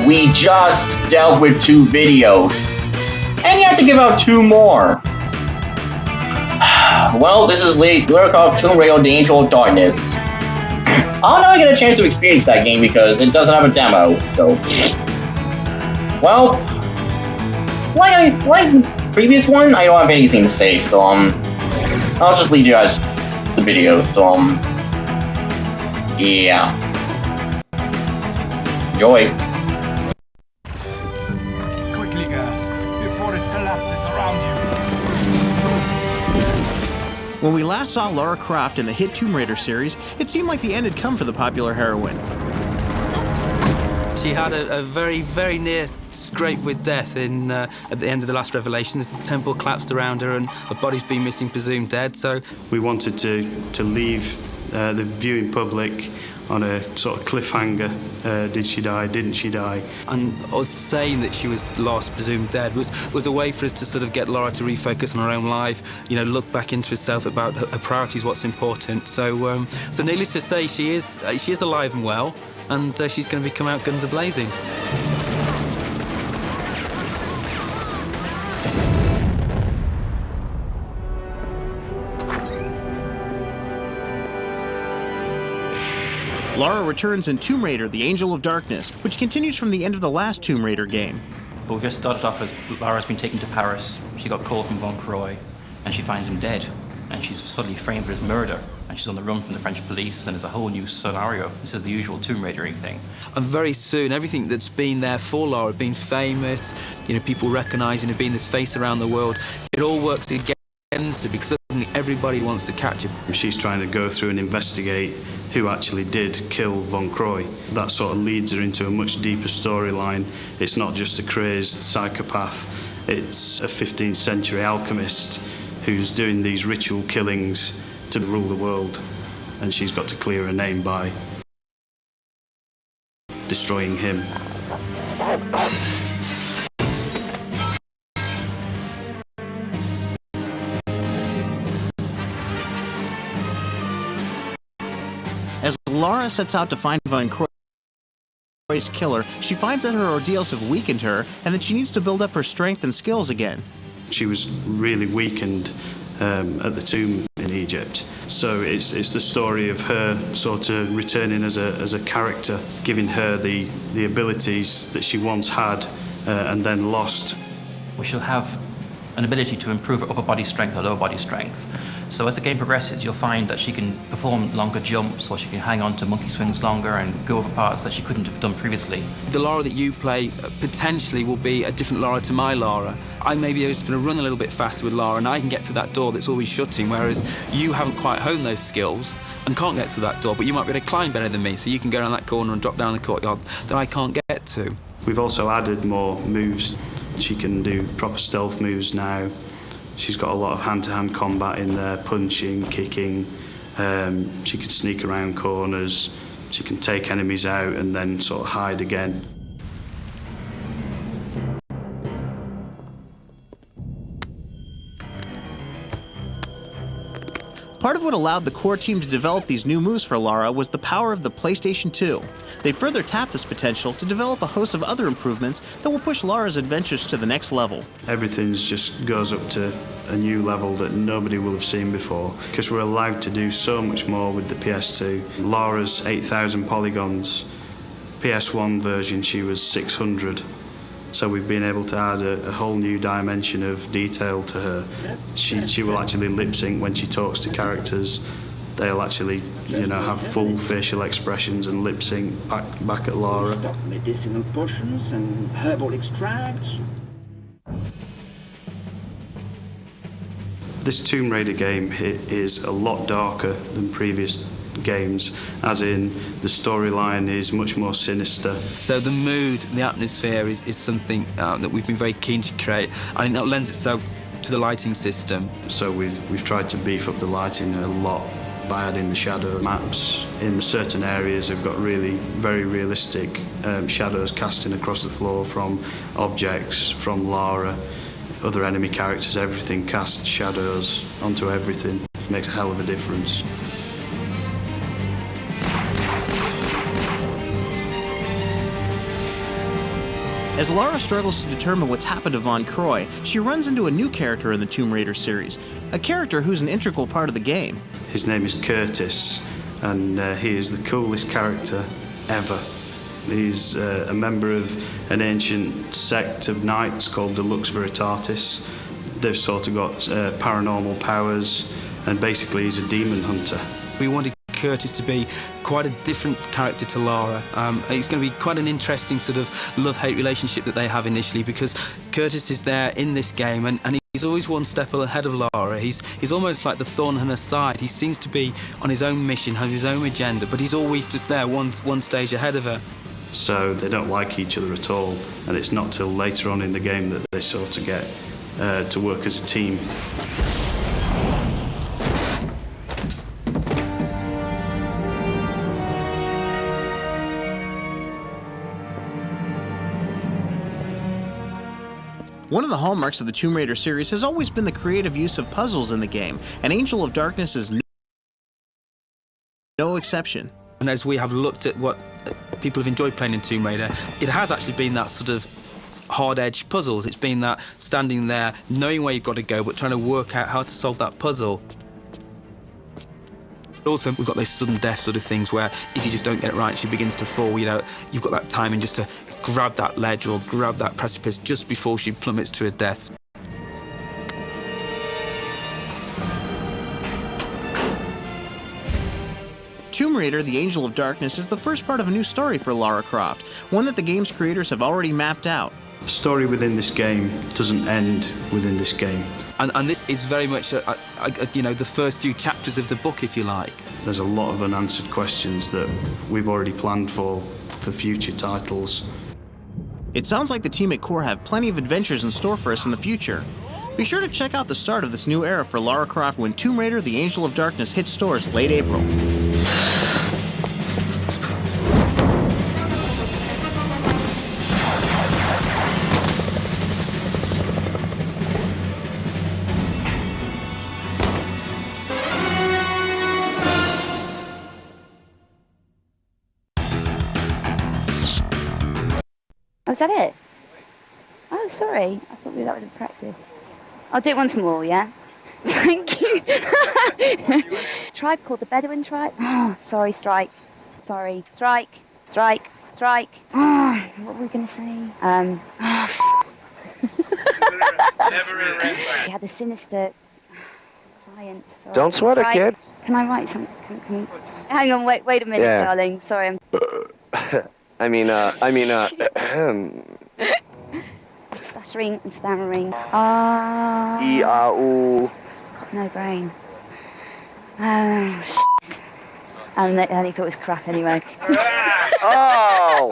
We just dealt with 2 videos. And you have to give out 2 more. Well, this is Lara Croft Tomb Raider: The Angel of Darkness. I'll never get a chance to experience that game because it doesn't have a demo, so... Well... Like the previous one, I don't have anything to say, so, I'll just leave you guys the video, so, yeah. Enjoy. Quickly, girl, before it collapses around you. When we last saw Lara Croft in the hit Tomb Raider series, it seemed like the end had come for the popular heroine. She had a very, very near scrape with death at the end of the last Revelation. The temple collapsed around her and her body's been missing, presumed dead, so... We wanted to leave the viewing public on a sort of cliffhanger. Did she die? Didn't she die? And us saying that she was lost, presumed dead, was a way for us to sort of get Lara to refocus on her own life, you know, look back into herself about her priorities, what's important. So, so needless to say, she is alive and well, and she's going to come out guns a-blazing. Lara returns in Tomb Raider: The Angel of Darkness, which continues from the end of the last Tomb Raider game. But we've just started off as Lara's been taken to Paris. She got called from Von Croy, and she finds him dead. And she's suddenly framed for his murder. And she's on the run from the French police, and it's a whole new scenario instead of the usual Tomb Raidering thing. And very soon, everything that's been there for Lara, being famous, you know, people recognising her, being this face around the world, it all works against her because suddenly everybody wants to catch her. She's trying to go through and investigate who actually did kill Von Croy. That sort of leads her into a much deeper storyline. It's not just a crazed psychopath, it's a 15th century alchemist who's doing these ritual killings to rule the world, and she's got to clear her name by destroying him. As Lara sets out to find Von Croy's killer, she finds that her ordeals have weakened her and that she needs to build up her strength and skills again. She was really weakened at the tomb in Egypt. So it's the story of her sort of returning as a character, giving her the abilities that she once had and then lost. We shall have an ability to improve her upper body strength or lower body strength. So as the game progresses, you'll find that she can perform longer jumps, or she can hang on to monkey swings longer and go over parts that she couldn't have done previously. The Lara that you play potentially will be a different Lara to my Lara. I may be able to run a little bit faster with Lara, and I can get through that door that's always shutting, whereas you haven't quite honed those skills and can't get through that door, but you might be able to climb better than me, so you can go around that corner and drop down the courtyard that I can't get to. We've also added more moves. She can do proper stealth moves now. She's got a lot of hand-to-hand combat in there, punching, kicking. She can sneak around corners. She can take enemies out and then sort of hide again. Part of what allowed the core team to develop these new moves for Lara was the power of the PlayStation 2. They further tapped this potential to develop a host of other improvements that will push Lara's adventures to the next level. Everything just goes up to a new level that nobody will have seen before, because we're allowed to do so much more with the PS2. Lara's 8,000 polygons. PS1 version, she was 600. So we've been able to add a whole new dimension of detail to her. She will actually lip sync when she talks to characters. They'll actually, you know, have full facial expressions and lip sync back at Lara. Stock medicinal potions and herbal extracts. This Tomb Raider game is a lot darker than previous games, as in the storyline is much more sinister. So the mood, the atmosphere is something that we've been very keen to create. I think that lends itself to the lighting system. So we've tried to beef up the lighting a lot by adding the shadow maps. In certain areas have got really very realistic shadows casting across the floor from objects, from Lara, other enemy characters. Everything casts shadows onto everything. It makes a hell of a difference. As Lara struggles to determine what's happened to Von Croy, she runs into a new character in the Tomb Raider series, a character who's an integral part of the game. His name is Curtis, and he is the coolest character ever. He's a member of an ancient sect of knights called the Lux Veritatis. They've sort of got paranormal powers, and basically he's a demon hunter. We wanted Curtis to be quite a different character to Lara. It's going to be quite an interesting sort of love-hate relationship that they have initially, because Curtis is there in this game and he's always one step ahead of Lara. He's almost like the thorn in her side. He seems to be on his own mission, has his own agenda, but he's always just there one stage ahead of her. So they don't like each other at all, and it's not till later on in the game that they sort of get to work as a team. One of the hallmarks of the Tomb Raider series has always been the creative use of puzzles in the game, and Angel of Darkness is no exception. And as we have looked at what people have enjoyed playing in Tomb Raider, it has actually been that sort of hard-edged puzzles. It's been that standing there, knowing where you've got to go, but trying to work out how to solve that puzzle. Also, we've got those sudden death sort of things where if you just don't get it right, she begins to fall. You know, you've got that timing just to grab that ledge or grab that precipice just before she plummets to her death. Tomb Raider: The Angel of Darkness is the first part of a new story for Lara Croft, one that the game's creators have already mapped out. The story within this game doesn't end within this game. And this is very much, you know, the first few chapters of the book, if you like. There's a lot of unanswered questions that we've already planned for future titles. It sounds like the team at Core have plenty of adventures in store for us in the future. Be sure to check out the start of this new era for Lara Croft when Tomb Raider: The Angel of Darkness hits stores late April. Oh, is that it? Oh, sorry. I thought that was in practice. I'll do it once more, yeah? Thank you. Tribe called the Bedouin tribe. Oh, sorry, Strike. Sorry. Strike. Strike. Strike. Oh, what were we going to say? We had a sinister client. Sorry. Don't sweat it, kid. Can I write something? Can we... Hang on, wait a minute, Yeah. darling. Sorry, I'm... stuttering and stammering. E-A-U. Got no brain. Oh, shit. And he thought it was crap anyway. Oh!